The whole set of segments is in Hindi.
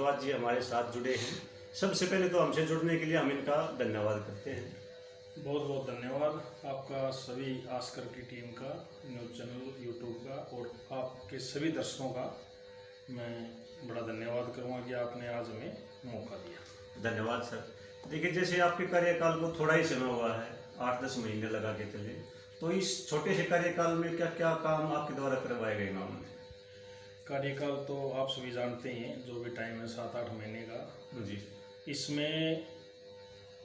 भारद्वाज जी हमारे साथ जुड़े हैं। सबसे पहले तो हमसे जुड़ने के लिए हम इनका धन्यवाद करते हैं। बहुत बहुत धन्यवाद आपका, सभी आस्कर की टीम का, न्यूज़ चैनल यूट्यूब का और आपके सभी दर्शकों का मैं बड़ा धन्यवाद करूँगा कि आपने आज हमें मौका दिया। धन्यवाद सर। देखिए, जैसे आपके कार्यकाल को थोड़ा ही समय हुआ है, 8-10 महीने लगा के चले, तो इस छोटे से कार्यकाल में क्या क्या काम आपके द्वारा करवाए गए गाँव में? कार्यकाल तो आप सभी जानते हैं, जो भी टाइम है 7-8 महीने का। जी। इसमें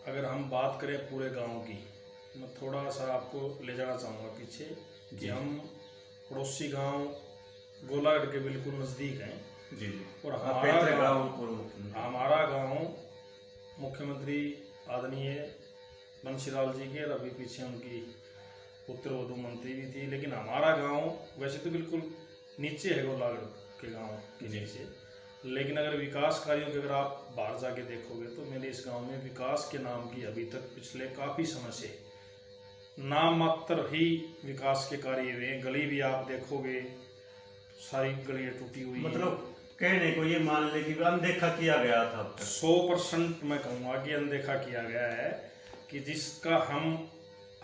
अगर हम बात करें पूरे गांव की, मैं थोड़ा सा आपको ले जाना चाहूँगा पीछे कि हम पड़ोसी गांव गोलागढ़ के बिल्कुल नज़दीक हैं। जी जी। और हमारा गांव मुख्यमंत्री आदरणीय बंशीलाल जी के, और अभी पीछे उनकी पुत्र वधु मंत्री भी थी, लेकिन हमारा गांव वैसे तो बिल्कुल नीचे है गोलागढ़ के गांव के नीचे, लेकिन अगर विकास कार्यों के अगर आप बाहर जाके देखोगे तो मेरे इस गांव में विकास के नाम की अभी तक पिछले काफ़ी समय से नाम मात्र ही विकास के कार्य हुए हैं। गली भी आप देखोगे सारी गलियां टूटी हुई, मतलब कहने को ये मान ले कि अनदेखा किया गया था। 100% मैं कहूँगा कि अनदेखा किया गया है, कि जिसका हम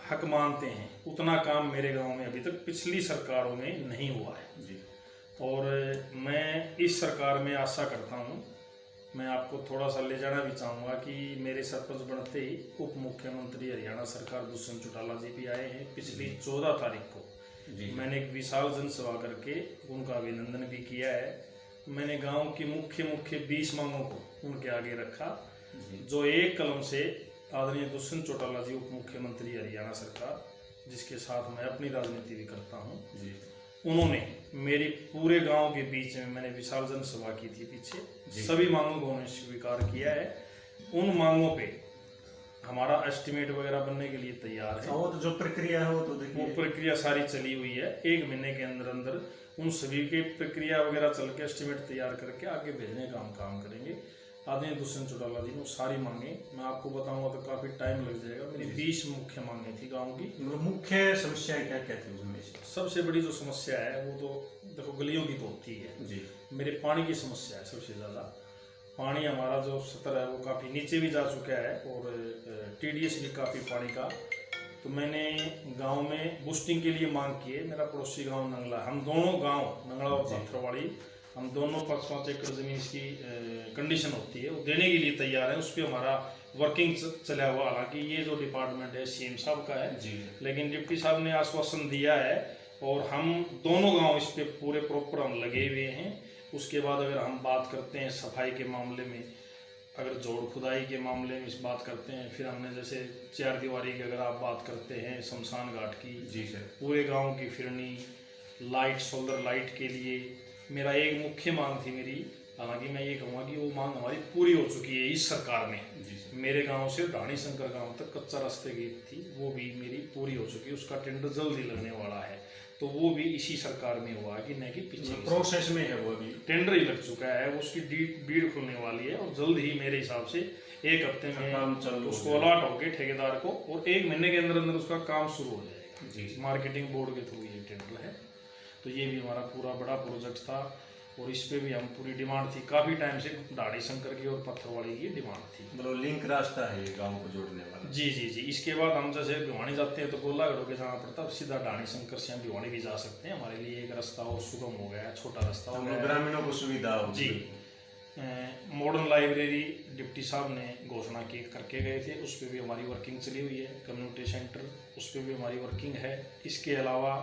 हक मानते हैं उतना काम मेरे गांव में अभी तक पिछली सरकारों में नहीं हुआ है जी। और मैं इस सरकार में आशा करता हूँ, मैं आपको थोड़ा सा ले जाना भी चाहूँगा कि मेरे सरपंच बनते ही उप मुख्यमंत्री हरियाणा सरकार दुष्यंत चौटाला जी भी आए हैं पिछली 14 तारीख को जी। मैंने एक विशाल जनसभा करके उनका अभिनंदन भी किया है। मैंने गांव की मुख्य 20 मांगों को उनके आगे रखा, जो एक कलम से आदरणीय दुष्यंत चौटाला जी उप मुख्यमंत्री हरियाणा सरकार, जिसके साथ मैं अपनी राजनीति भी करता हूँ, उन्होंने मेरी पूरे गांव के बीच में, मैंने विशाल जनसभा की थी पीछे, सभी मांगों को उन्होंने स्वीकार किया है। उन मांगों पे हमारा एस्टिमेट वगैरह बनने के लिए तैयार है। वो तो जो प्रक्रिया है वो प्रक्रिया सारी चली हुई है। 1 महीने के अंदर अंदर उन सभी के प्रक्रिया वगैरह चल के एस्टिमेट तैयार करके आगे भेजने का हम काम करेंगे। आदरणीय दुष्यंत चौटाला जी ने सारी मांगे, मैं आपको बताऊंगा तो काफी टाइम लग जाएगा। मेरी 20 मुख्य मांगे थी गांव की। मुख्य समस्याएं क्या क्या थी उसमें? सबसे बड़ी जो समस्या है वो तो देखो गलियों की तो होती है जी। मेरे पानी की समस्या है सबसे ज़्यादा। पानी हमारा जो स्तर है वो काफ़ी नीचे भी जा चुका है और TDS भी काफ़ी पानी का। तो मैंने गांव में बूस्टिंग के लिए मांग की है। मेरा पड़ोसी गांव नंगला, हम दोनों गांव नंगला और पत्थरवाड़ी, हम दोनों 5-5 एकड़ ज़मीन की कंडीशन होती है वो देने के लिए तैयार है। उस पर हमारा वर्किंग चला हुआ, हालांकि ये जो डिपार्टमेंट है CM साहब का है जी, लेकिन डिप्टी साहब ने आश्वासन दिया है और हम दोनों गांव इस पे पूरे प्रॉपर हम लगे हुए हैं। उसके बाद अगर हम बात करते हैं सफाई के मामले में, अगर जोड़ खुदाई के मामले में इस बात करते हैं, फिर हमने जैसे 4 दीवारी की अगर आप बात करते हैं शमशान घाट की जी सर, पूरे गाँव की फिरनी, लाइट, सोलर लाइट के लिए मेरा एक मुख्य मांग थी मेरी। हालांकि मैं ये कहूँगा कि वो मांग हमारी पूरी हो चुकी है इस सरकार में। मेरे गांव से ढाणी शंकर गांव तक कच्चा रास्ते की थी, वो भी मेरी पूरी हो चुकी है। उसका टेंडर जल्द ही लगने वाला है, तो वो भी इसी सरकार में हुआ है कि नहीं कि पीछे प्रोसेस में है, वो भी टेंडर ही लग चुका है। उसकी बीड खुलने वाली है और जल्द ही मेरे हिसाब से 1 हफ्ते में उसको अलॉट होके ठेकेदार को, और 1 महीने के अंदर अंदर उसका काम शुरू हो जाएगा जी। मार्केटिंग बोर्ड के थ्रू ये टेंडर है। तो ये भी हमारा पूरा बड़ा प्रोजेक्ट था और इस पे भी हम पूरी डिमांड थी काफ़ी टाइम से, ढाणी शंकर की और पत्थरवाड़ी की डिमांड थी। मतलब लिंक रास्ता है ये गांव को जोड़ने वाला जी जी जी। इसके बाद हम जैसे भिवानी जाते हैं तो गोलागढ़ होकर जाना पड़ता है, सीधा ढाणी शंकर से हम भिवानी भी जा सकते हैं। हमारे लिए एक रास्ता और सुगम हो गया है, छोटा रास्ता हो गया, ग्रामीणों को सुविधा हो जी। मॉडर्न लाइब्रेरी डिप्टी साहब ने घोषणा की करके गए थे, उस पर भी हमारी वर्किंग चली हुई है। कम्युनिटी सेंटर, उस पर भी हमारी वर्किंग है। इसके अलावा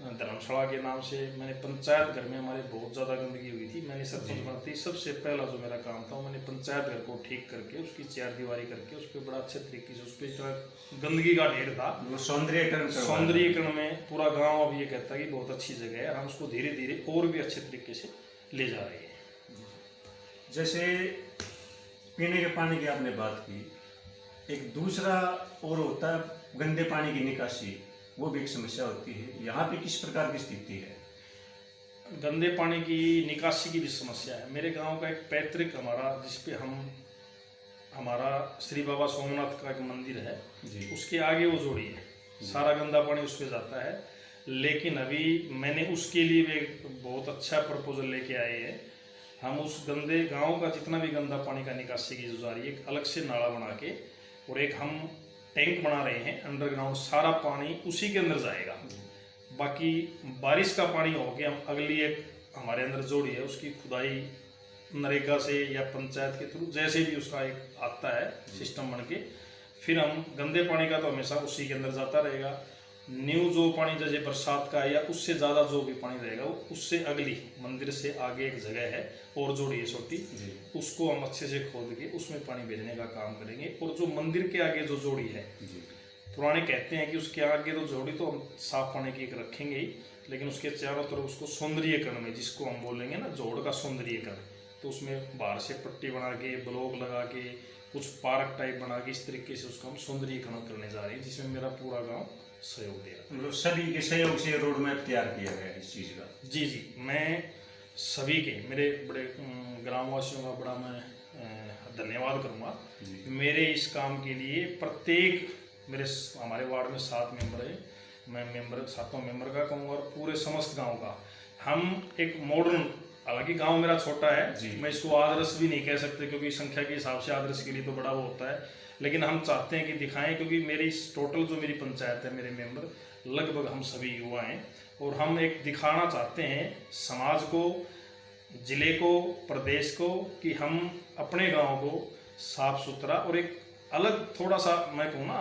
धर्मशाला के नाम से मैंने पंचायत घर में, हमारे बहुत ज़्यादा गंदगी हुई थी। मैंने सरपंच बनते ही सबसे पहला जो मेरा काम था, मैंने पंचायत घर को ठीक करके उसकी 4 दीवारी करके उस पर बड़ा अच्छे तरीके से, उस पर इतना गंदगी का ढेर था, सौंदर्यीकरण में पूरा गांव अब ये कहता है कि बहुत अच्छी जगह है। हम उसको धीरे धीरे और भी अच्छे तरीके से ले जा रहे हैं। जैसे पीने के पानी की आपने बात की, एक दूसरा और होता है गंदे पानी की निकासी, वो भी एक समस्या होती है। यहाँ पे किस प्रकार की स्थिति है? गंदे पानी की निकासी की भी समस्या है। मेरे गांव का एक पैतृक हमारा, जिसपे हमारा श्री बाबा सोमनाथ का एक मंदिर है जी, उसके आगे वो जोड़ी है, सारा गंदा पानी उस पर जाता है। लेकिन अभी मैंने उसके लिए भी एक बहुत अच्छा प्रपोजल लेके आए हैं हम उस गंदे गांव का जितना भी गंदा पानी का निकासी की जो जा रही है, एक अलग से नाला बना के और एक हम टैंक बना रहे हैं अंडरग्राउंड, सारा पानी उसी के अंदर जाएगा। बाकी बारिश का पानी हो गया, हम अगली एक हमारे अंदर जोड़ी है उसकी खुदाई नरेगा से या पंचायत के थ्रू जैसे भी उसका एक आता है सिस्टम बन के, फिर हम गंदे पानी का तो हमेशा उसी के अंदर जाता रहेगा। न्यू जो पानी जैसे बरसात का है या उससे ज़्यादा जो भी पानी रहेगा वो उससे अगली मंदिर से आगे एक जगह है और जोड़ी है छोटी, उसको हम अच्छे से खोद के उसमें पानी भेजने का काम करेंगे। और जो मंदिर के आगे जो जोड़ी है, पुराने कहते हैं कि उसके आगे तो जोड़ी तो हम साफ पानी की एक रखेंगे ही, लेकिन उसके चारों तरफ उसको सौंदर्यीकरण में, जिसको हम बोलेंगे ना जोड़ का सौंदर्यीकरण, तो उसमें बाहर से पट्टी बना के ब्लॉक लगा के कुछ पार्क टाइप बना के इस तरीके से उसका हम सौंदर्यीकरण करने जा रहे हैं, जिसमें मेरा पूरा गांव सहयोग देगा। मतलब सभी के सहयोग से रोड मैप तैयार किया गया है इस चीज़ का। जी जी, मैं सभी के, मेरे बड़े ग्रामवासियों का बड़ा मैं धन्यवाद करूँगा। मेरे इस काम के लिए प्रत्येक हमारे वार्ड में 7 मेंबर है, मैं सातों मेंबर का कहूँगा और पूरे समस्त गांव का हम एक मॉडर्न, हालांकि गांव मेरा छोटा है, मैं इसको आदर्श भी नहीं कह सकते क्योंकि संख्या के हिसाब से आदर्श के लिए तो बड़ा वो होता है, लेकिन हम चाहते हैं कि दिखाएं, क्योंकि मेरी इस टोटल जो मेरी पंचायत है, मेरे मेंबर लगभग हम सभी युवा हैं और हम एक दिखाना चाहते हैं समाज को, जिले को, प्रदेश को कि हम अपने गांव को साफ सुथरा और एक अलग, थोड़ा सा मैं कहूँ ना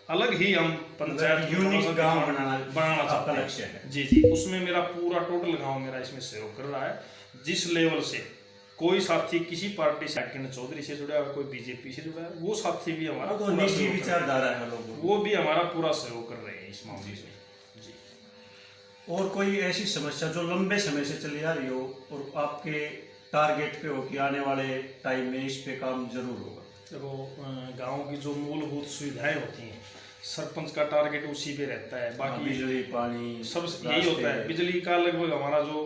अलग ही हम पंचायत यूनिक गांव बनाना चाहते हैं। जी जी, उसमें मेरा पूरा टोटल गांव मेरा इसमें सहयोग कर रहा है। जिस लेवल से कोई साथी किसी पार्टी से, किरण चौधरी से जुड़ा है, कोई बीजेपी से जुड़ा है, वो साथी भी हमारा तो निजी विचारधारा है लोगों, वो भी हमारा पूरा सहयोग कर रहे हैं इस मामले में। जी। और कोई ऐसी समस्या जो लंबे समय से चली आ रही हो और आपके टारगेट पे हो कि आने वाले टाइम में इस पे काम जरूर होगा? देखो, गांव की जो मूलभूत सुविधाएं होती हैं, सरपंच का टारगेट उसी पे रहता है। बाकी बिजली, पानी, सब यही होता है। बिजली का लगभग हमारा जो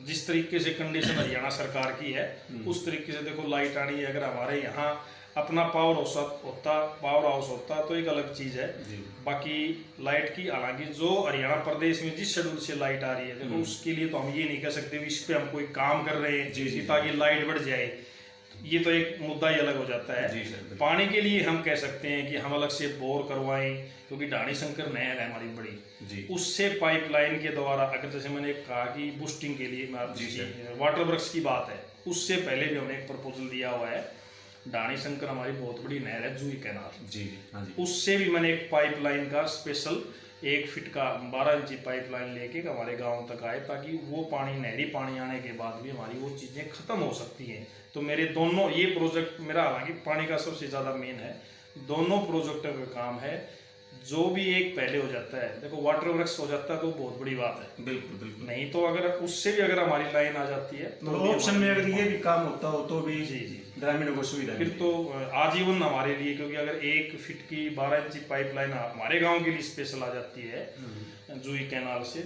जिस तरीके से कंडीशन हरियाणा सरकार की है उस तरीके से देखो लाइट आनी है। अगर हमारे यहाँ अपना पावर हाउस होता तो एक अलग चीज है। बाकी लाइट की, हालांकि जो हरियाणा प्रदेश में जिस शेड्यूल से लाइट आ रही है, देखो उसके लिए तो हम ये नहीं कह सकते इस पे हम कोई काम कर रहे हैं ताकि लाइट बढ़ जाए, ये तो एक मुद्दा ही अलग हो जाता है। पानी के लिए हम कह सकते हैं कि हम अलग से बोर करवाएं, क्योंकि ढाणी शंकर नहर है हमारी बड़ी, उससे पाइपलाइन के द्वारा, अगर जैसे मैंने कहा कि बूस्टिंग के लिए वाटर वर्क्स की बात है, उससे पहले भी हमने एक प्रपोजल दिया हुआ है। ढाणी शंकर हमारी बहुत बड़ी नहर है, जूही कैनाल, उससे भी मैंने एक पाइपलाइन का स्पेशल 1 फीट का 12 इंची पाइपलाइन लेके हमारे गांव तक आए, ताकि वो पानी, नहरी पानी आने के बाद भी हमारी वो चीज़ें खत्म हो सकती हैं। तो मेरे दोनों ये प्रोजेक्ट, मेरा हालांकि पानी का सबसे ज़्यादा मेन है, दोनों प्रोजेक्टों का काम है। जो भी एक पहले हो जाता है, देखो वाटर वर्क्स हो जाता है तो बहुत बड़ी बात है, बिल्कुल बिल्कुल, नहीं तो अगर उससे भी अगर हमारी लाइन आ जाती है तो ऑप्शन में अगर ये भी काम होता हो तो भी ग्रामीणों को सुविधा, फिर तो आजीवन हमारे लिए, क्योंकि अगर 1 फीट की 12 इंची पाइपलाइन हमारे गांव के लिए स्पेशल आ जाती है जूही कैनाल से,